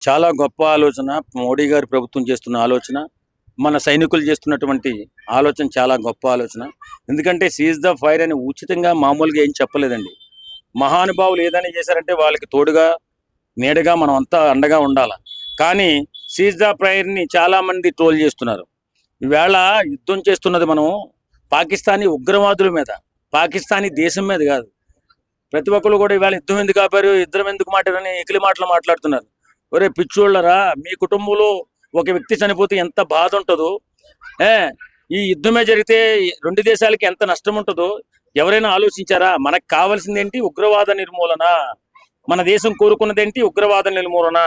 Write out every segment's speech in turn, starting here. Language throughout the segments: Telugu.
చాలా గొప్ప ఆలోచన. మోడీ గారి ప్రభుత్వం చేస్తున్న ఆలోచన, మన సైనికులు చేస్తున్నటువంటి ఆలోచన చాలా గొప్ప ఆలోచన. ఎందుకంటే సీజ్ ద ఫైర్ అని ఉచితంగా మామూలుగా ఏం చెప్పలేదండి. మహానుభావులు ఏదైనా చేశారంటే వాళ్ళకి తోడుగా, నీడగా మనం అంతా అండగా ఉండాలి. కానీ సీజ్ ద ఫైర్ని చాలామంది ట్రోల్ చేస్తున్నారు. ఈవేళ యుద్ధం చేస్తున్నది మనం పాకిస్తానీ ఉగ్రవాదుల మీద, పాకిస్తానీ దేశం మీద కాదు. ప్రతి ఒక్కరు కూడా ఈవేళ యుద్ధం ఎందుకు ఆపారు, యుద్ధం ఎందుకు మాట్లాడని ఎకిలి మాటలు మాట్లాడుతున్నారు. ఒరే పిచ్చోళ్ళరా, మీ కుటుంబంలో ఒక వ్యక్తి చనిపోతే ఎంత బాధ ఉంటుందో, ఏ ఈ యుద్ధమే జరిగితే రెండు దేశాలకి ఎంత నష్టం ఉంటుందో ఎవరైనా ఆలోచించారా? మనకు కావాల్సింది ఏంటి? ఉగ్రవాద నిర్మూలన. మన దేశం కోరుకున్నదేంటి? ఉగ్రవాద నిర్మూలన.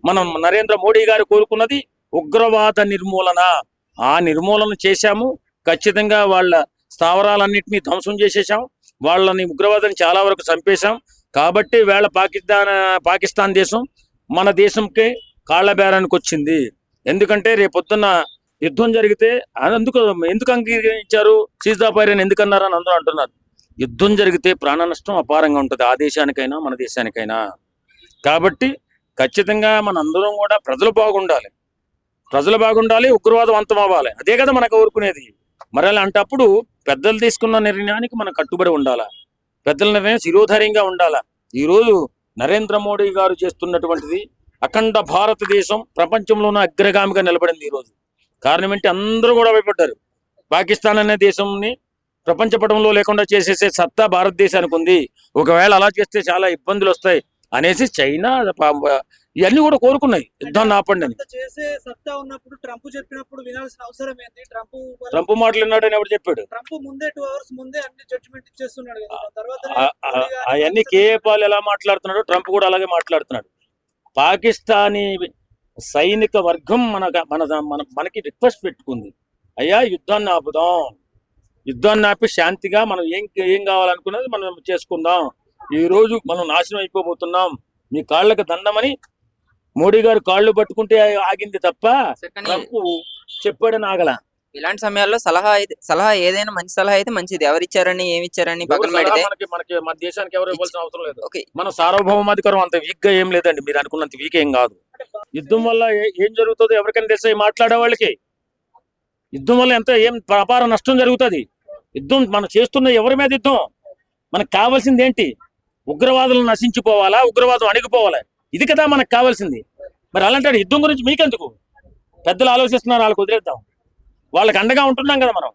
మనం నరేంద్ర మోడీ గారు కోరుకున్నది ఉగ్రవాద నిర్మూలన. ఆ నిర్మూలన చేశాము. ఖచ్చితంగా వాళ్ళ స్థావరాలన్నింటినీ ధ్వంసం చేసేసాం. వాళ్ళని ఉగ్రవాదాన్ని చాలా వరకు చంపేశాం. కాబట్టి వేళ పాకిస్తాన్ దేశం మన దేశంకి కాళ్ళ బేరానికి వచ్చింది. ఎందుకంటే రేపొద్దున్న యుద్ధం జరిగితే ఎందుకు అంగీకరించారు సీజ్ ద ఫైర్ అని ఎందుకన్నారని అందరూ అంటున్నారు. యుద్ధం జరిగితే ప్రాణ నష్టం అపారంగా ఉంటుంది, ఆ దేశానికైనా మన దేశానికైనా. కాబట్టి ఖచ్చితంగా మన అందరం కూడా ప్రజలు బాగుండాలి, ఉగ్రవాదం అంతం అవ్వాలి. అదే కదా మనకు కోరుకునేది. మరి అలాంటప్పుడు పెద్దలు తీసుకున్న నిర్ణయానికి మనం కట్టుబడి ఉండాలా, పెద్దల నిర్ణయం శిరోధార్యంగా ఉండాలా. ఈరోజు నరేంద్ర మోడీ గారు చేస్తున్నటువంటిది అఖండ భారతదేశం ప్రపంచంలోనే అగ్రగామిగా నిలబడింది ఈరోజు. కారణం ఏంటి? అందరూ కూడా భయపడ్డారు. పాకిస్తాన్ అనే దేశంని ప్రపంచ పటంలో లేకుండా చేసేసే సత్తా భారతదేశానికి ఉంది. ఒకవేళ అలా చేస్తే చాలా ఇబ్బందులు వస్తాయి అనేసి చైనా ఇవన్నీ కూడా కోరుకున్నాయి యుద్ధాన్ని ఆపండి అని. చేసే సత్తా ఉన్నప్పుడు ట్రంప్ చెప్పినప్పుడు వినాల్సిన అవసరం ఏంటి? ట్రంప్ మాటలు విన్నాడని ఎవరు చెప్పాడు? ట్రంప్ ముందే 2 hours ముందే అన్ని జడ్జిమెంట్ ఇచ్చేస్తున్నాడు కదా. తర్వాత అవన్నీ కేఏపాల్ ఎలా మాట్లాడుతున్నాడు, ట్రంప్ కూడా అలాగే మాట్లాడుతున్నాడు. పాకిస్తానీ సైనిక వర్గం మనకి రిక్వెస్ట్ పెట్టుకుంది, అయ్యా యుద్ధాన్ని ఆపుదాం, యుద్ధాన్ని ఆపి శాంతిగా మనం ఏం కావాలనుకున్నది మనం చేసుకుందాం. ఈ రోజు మనం నాశనం అయిపోబోతున్నాం, మీ కాళ్ళకి దండమని మోడీ గారు కాళ్ళు పట్టుకుంటే ఆగింది తప్ప ట్రంప్ చెప్పాడని ఆగల. ఇలాంటి సమయాల్లో సలహా ఏదైనా మంచి సలహా అయితే మంచిది. ఎవరిచ్చారని ఏమిచ్చారని పక్కన పెడితే మన దేశానికి ఎవరు ఇవ్వాల్సిన అవసరం లేదు. మన సార్వభౌమాధికారం అంత వీక్ గా ఏం లేదండి, మీరు అనుకున్నంత వీక్ ఏం కాదు. యుద్ధం వల్ల ఏం జరుగుతుందో ఎవరికైనా తెలిసే మాట్లాడే వాళ్ళకి. యుద్ధం వల్ల ఏం అపార నష్టం జరుగుతుంది. యుద్ధం మనం చేస్తున్న ఎవరి మీద యుద్ధం? మనకు కావాల్సింది ఏంటి? ఉగ్రవాదులను నశించిపోవాలా, ఉగ్రవాదం అణిగిపోవాలా? ఇది కదా మనకు కావాల్సింది. మరి అలాంటి యుద్ధం గురించి మీకెందుకు? పెద్దలు ఆలోచిస్తున్నారు, వాళ్ళకి వదిలేద్దాం. వాళ్ళకి అండగా ఉంటున్నాం కదా మనం.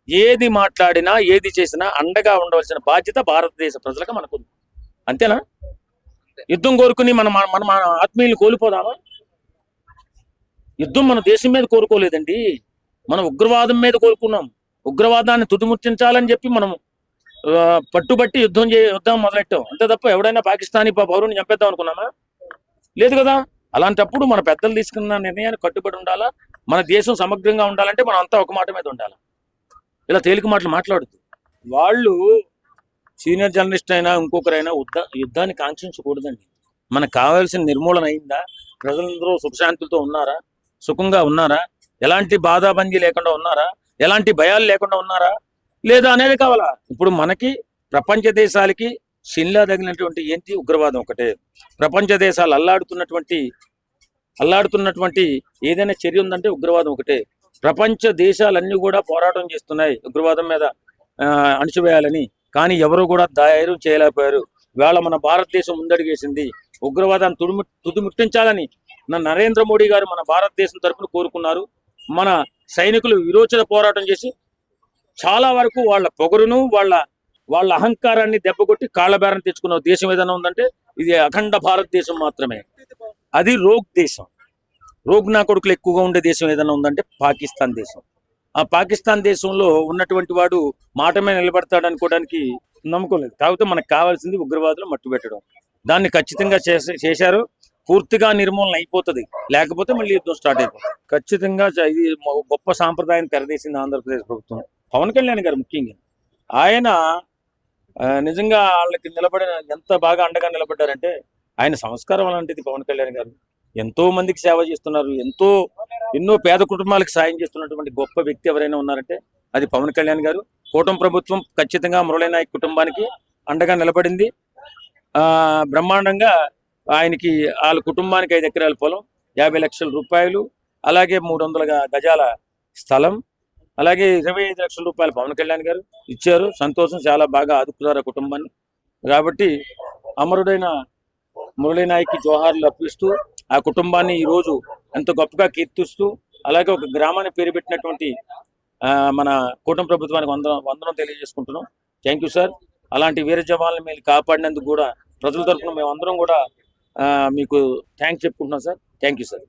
ఏది మాట్లాడినా ఏది చేసినా అండగా ఉండవలసిన బాధ్యత భారతదేశ ప్రజలకు మనకు. అంతేనా? యుద్ధం కోరుకుని మన ఆత్మీయులు కోల్పోదామా? యుద్ధం మన దేశం మీద కోరుకోలేదండి, మనం ఉగ్రవాదం మీద కోరుకున్నాం. ఉగ్రవాదాన్ని తుదిముట్టించాలని చెప్పి మనం పట్టుబట్టి యుద్ధం మొదలెట్టాం. అంతే తప్ప ఎవడైనా పాకిస్తానీ పౌరుని చంపేద్దాం అనుకున్నామా? లేదు కదా. అలాంటప్పుడు మన పెద్దలు తీసుకున్న నిర్ణయాన్ని కట్టుబడి ఉండాలా. మన దేశం సమగ్రంగా ఉండాలంటే మనం అంతా ఒక మాట మీద ఉండాలి. ఇలా తేలిక మాటలు మాట్లాడుతూ వాళ్ళు సీనియర్ జర్నలిస్ట్ అయినా ఇంకొకరైనా యుద్ధాన్ని కాంక్షించకూడదండి. మనకు కావాల్సిన నిర్మూలన అయిందా? ప్రజలందరూ సుఖశాంతులతో ఉన్నారా? సుఖంగా ఉన్నారా? ఎలాంటి బాధాబందీ లేకుండా ఉన్నారా? ఎలాంటి భయాలు లేకుండా ఉన్నారా లేదా అనేది కావాలా. ఇప్పుడు మనకి ప్రపంచ దేశాలకి షిన్లా తగినటువంటి ఏంటి? ఉగ్రవాదం ఒకటే. ప్రపంచ దేశాలు అల్లాడుతున్నటువంటి ఏదైనా చర్య ఉందంటే ఉగ్రవాదం ఒకటే. ప్రపంచ దేశాలన్నీ కూడా పోరాటం చేస్తున్నాయి ఉగ్రవాదం మీద అణిచివేయాలని. కానీ ఎవరు కూడా ధైర్యం చేయలేకపోయారు. ఇవాళ మన భారతదేశం ముందడిగేసింది. ఉగ్రవాదాన్ని తుదిముట్టించాలని నరేంద్ర మోడీ గారు మన భారతదేశం తరఫున కోరుకున్నారు. మన సైనికులు విరోచన పోరాటం చేసి చాలా వరకు వాళ్ళ పొగరును వాళ్ళ అహంకారాన్ని దెబ్బకొట్టి కాళ్ళబేరం తెచ్చుకున్న దేశం ఏదైనా ఉందంటే ఇది అఖండ భారతదేశం మాత్రమే. అది రోగ్ దేశం. రోగ్ నా కొడుకులు ఎక్కువగా ఉండే దేశం ఏదైనా ఉందంటే పాకిస్తాన్ దేశం. ఆ పాకిస్తాన్ దేశంలో ఉన్నటువంటి వాడు మాట మీద నిలబడతాడు అనుకోవడానికి నమ్మకం లేదు. కాకపోతే మనకు కావాల్సింది ఉగ్రవాదులు మట్టుబెట్టడం. దాన్ని ఖచ్చితంగా చేశారు. పూర్తిగా నిర్మూలన అయిపోతుంది, లేకపోతే మళ్ళీ యుద్ధం స్టార్ట్ అయిపోతుంది. ఖచ్చితంగా ఇది గొప్ప సాంప్రదాయం తెరదీసింది ఆంధ్రప్రదేశ్ ప్రభుత్వం. పవన్ కళ్యాణ్ గారు ముఖ్యంగా ఆయన నిజంగా వాళ్ళకి ఎంత బాగా అండగా నిలబడ్డారంటే, ఆయన సంస్కారం అలాంటిది. పవన్ కళ్యాణ్ గారు ఎంతో మందికి సేవ చేస్తున్నారు, ఎన్నో పేద కుటుంబాలకు సాయం చేస్తున్నటువంటి గొప్ప వ్యక్తి ఎవరైనా ఉన్నారంటే అది పవన్ కళ్యాణ్ గారు. కూటమి ప్రభుత్వం ఖచ్చితంగా మురళీ నాయక్ కుటుంబానికి అండగా నిలబడింది. బ్రహ్మాండంగా ఆయనకి వాళ్ళ కుటుంబానికి 5 ఎకరాల పొలం, 50 లక్షల రూపాయలు, అలాగే 300 గజాల స్థలం, అలాగే 25 లక్షల రూపాయలు పవన్ కళ్యాణ్ గారు ఇచ్చారు. సంతోషం, చాలా బాగా ఆదుకున్నారు ఆ కుటుంబాన్ని. కాబట్టి అమరుడైన మురళీ నాయక్కి జోహార్లు అర్పిస్తూ ఆ కుటుంబాన్ని ఈరోజు ఎంతో గొప్పగా కీర్తిస్తూ, అలాగే ఒక గ్రామాన్ని పేరు పెట్టినటువంటి మన కూటమి ప్రభుత్వానికి వందనం తెలియజేసుకుంటున్నాం. Thank you sir. అలాంటి వీర జవాన్లు మీరు కాపాడినందుకు కూడా ప్రజల తరఫున మేము అందరం కూడా మీకు థ్యాంక్స్ చెప్పుకుంటున్నాం సార్. Thank you sir.